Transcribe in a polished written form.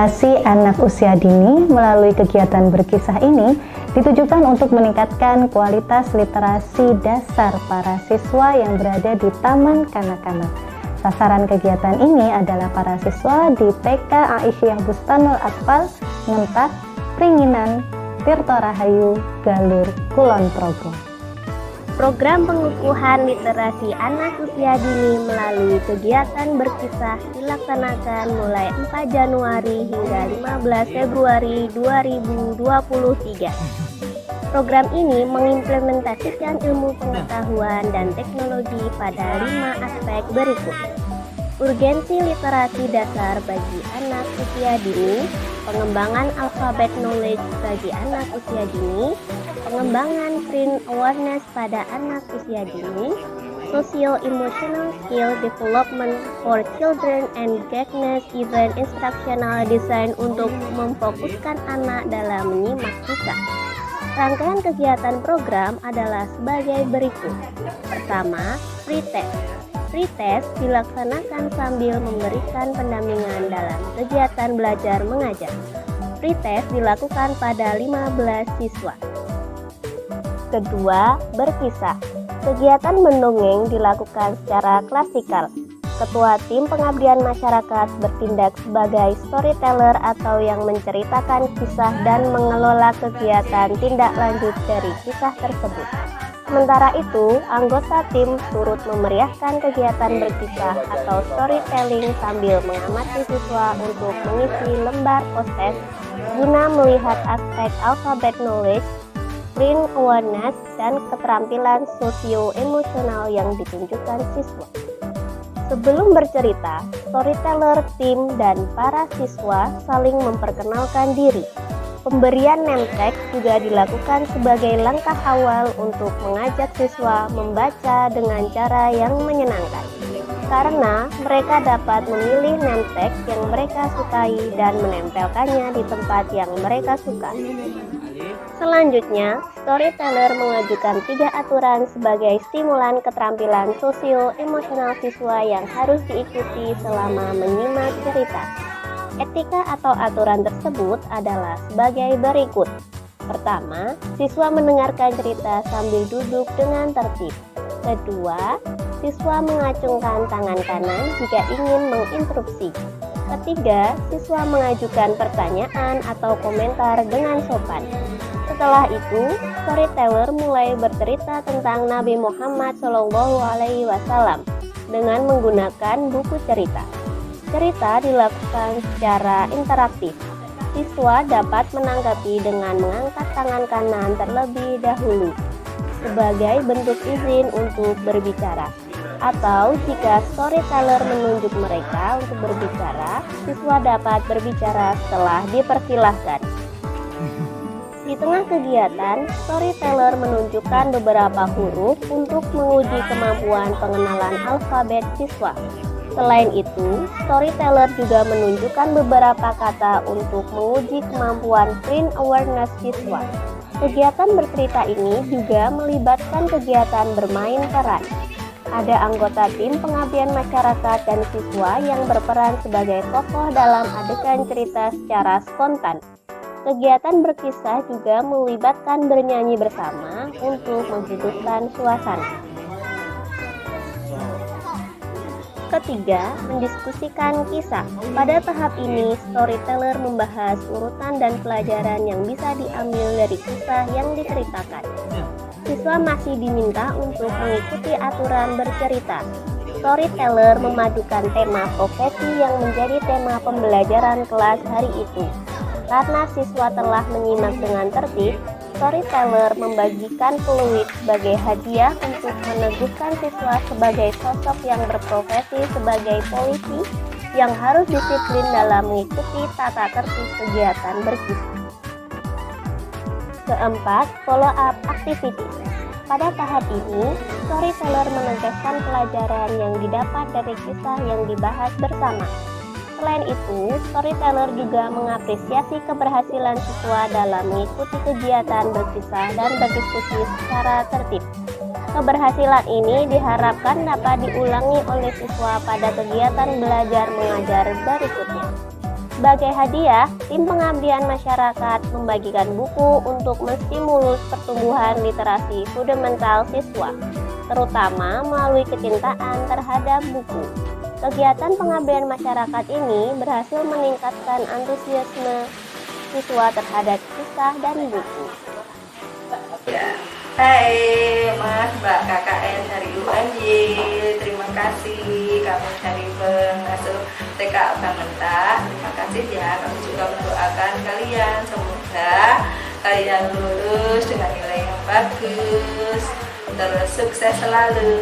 literasi anak usia dini melalui kegiatan berkisah ini ditujukan untuk meningkatkan kualitas literasi dasar para siswa yang berada di Taman Kanak-kanak. Sasaran kegiatan ini adalah para siswa di TK Aisyah Bustanul Atfal, Ngentak, Pringinan, Tirto Rahayu, Galur, Kulon Progo. Program pengukuhan literasi anak usia dini melalui kegiatan berkisah dilaksanakan mulai 4 Januari hingga 15 Februari 2023. Program ini mengimplementasikan ilmu pengetahuan dan teknologi pada 5 aspek berikut. Urgensi literasi dasar bagi anak usia dini, pengembangan alfabet knowledge bagi anak usia dini, pengembangan brain awareness pada anak usia dini, socio-emotional skill development for children and guidance event instructional design untuk memfokuskan anak dalam menyimak kisah. Rangkaian kegiatan program adalah sebagai berikut. Pertama, pretest. Pretest dilaksanakan sambil memberikan pendampingan dalam kegiatan belajar mengajar. Pretest dilakukan pada 15 siswa. Kedua, berkisah. Kegiatan mendongeng dilakukan secara klasikal. Ketua tim pengabdian masyarakat bertindak sebagai storyteller atau yang menceritakan kisah dan mengelola kegiatan tindak lanjut dari kisah tersebut. Sementara itu, anggota tim turut memeriahkan kegiatan berkisah atau storytelling sambil mengamati siswa untuk mengisi lembar post-test guna melihat aspek alfabet knowledge, brain awareness, dan keterampilan sosio-emosional yang ditunjukkan siswa. Sebelum bercerita, storyteller, tim, dan para siswa saling memperkenalkan diri. Pemberian name tag juga dilakukan sebagai langkah awal untuk mengajak siswa membaca dengan cara yang menyenangkan. Karena mereka dapat memilih name tag yang mereka sukai dan menempelkannya di tempat yang mereka suka. Selanjutnya, storyteller mengajukan 3 aturan sebagai stimulan keterampilan sosio-emosional siswa yang harus diikuti selama menyimak cerita. Etika atau aturan tersebut adalah sebagai berikut. Pertama, siswa mendengarkan cerita sambil duduk dengan tertib. Kedua, siswa mengacungkan tangan kanan jika ingin menginterupsi. Ketiga, siswa mengajukan pertanyaan atau komentar dengan sopan. Setelah itu, storyteller mulai bercerita tentang Nabi Muhammad SAW dengan menggunakan buku cerita. Cerita dilakukan secara interaktif. Siswa dapat menanggapi dengan mengangkat tangan kanan terlebih dahulu sebagai bentuk izin untuk berbicara. Atau jika storyteller menunjuk mereka untuk berbicara, siswa dapat berbicara setelah dipersilahkan. Di tengah kegiatan, storyteller menunjukkan beberapa huruf untuk menguji kemampuan pengenalan alfabet siswa. Selain itu, storyteller juga menunjukkan beberapa kata untuk menguji kemampuan brain awareness siswa. Kegiatan bercerita ini juga melibatkan kegiatan bermain peran. Ada anggota tim pengabdian masyarakat dan siswa yang berperan sebagai tokoh dalam adegan cerita secara spontan. Kegiatan berkisah juga melibatkan bernyanyi bersama untuk menghidupkan suasana. Ketiga, mendiskusikan kisah. Pada tahap ini, storyteller membahas urutan dan pelajaran yang bisa diambil dari kisah yang diceritakan. Siswa masih diminta untuk mengikuti aturan bercerita. Storyteller memadukan tema profesi yang menjadi tema pembelajaran kelas hari itu. Karena siswa telah menyimak dengan tertib, storyteller membagikan peluit sebagai hadiah untuk meneguhkan siswa sebagai sosok yang berprofesi sebagai polisi yang harus disiplin dalam mengikuti tata tertib kegiatan berkisah. Keempat, follow up activities. Pada tahap ini, storyteller menegaskan pelajaran yang didapat dari kisah yang dibahas bersama. Selain itu, storyteller juga mengapresiasi keberhasilan siswa dalam mengikuti kegiatan berkisah dan berdiskusi secara tertib. Keberhasilan ini diharapkan dapat diulangi oleh siswa pada kegiatan belajar mengajar berikutnya. Sebagai hadiah, tim pengabdian masyarakat membagikan buku untuk menstimulus pertumbuhan literasi fundamental siswa, terutama melalui kecintaan terhadap buku. Kegiatan pengabdian masyarakat ini berhasil meningkatkan antusiasme siswa terhadap kisah dan buku. Ya. Hai Mas, Mbak KKN dari UNY, terima kasih kami dari pengasuh TK Bangenta. Terima kasih ya, kami juga mendoakan kalian semoga kalian lulus dengan nilai yang bagus, terus sukses selalu.